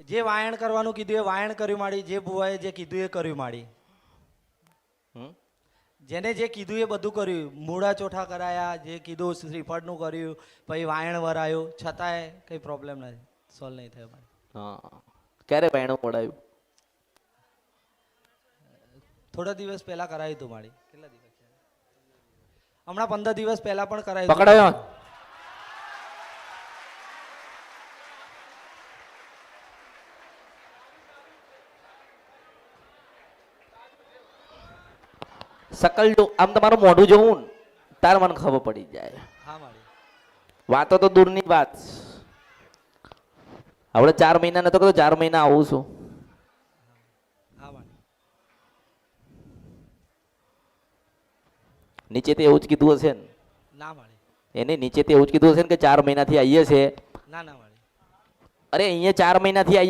જે વાયણ કરવાનું કીધું એ વાયણ કર્યું માડી, જે ભુવાએ જે કીધું એ કર્યું માડી. હમ? જેને જે કીધું એ બધું કર્યું. મૂળા ચોઠા કરાયા, જે કીધું શ્રીફળનું કર્યું, પછી વાયણ વરાયું, છતાંય કંઈ પ્રોબ્લેમ નથી, સોલ્વ નહીં થયો મારે. હા. ક્યારે બાયણું પડાયું? થોડા દિવસ પહેલા કરાયું હતું મારી. કેટલા દિવસ છે? હમણાં 15 દિવસ પહેલા પણ કરાયું હતું. પકડાયો. સકલ જો આમ તમારું મોઢું જોવું ને તાર મને ખબર પડી જાય. હા મારી. વાતો તો દૂરની વાત. હવે 4 મહિના નતો કીધું 4 મહિના આવું છું. હા મારી. નીચે તો એવું જ કીધું હશે ને? ના મારી. એને નીચે તો એવું જ કીધું હશે ને કે 4 મહિનાથી આવીએ છે. ના ના મારી. અરે અહીંયા 4 મહિનાથી આવીએ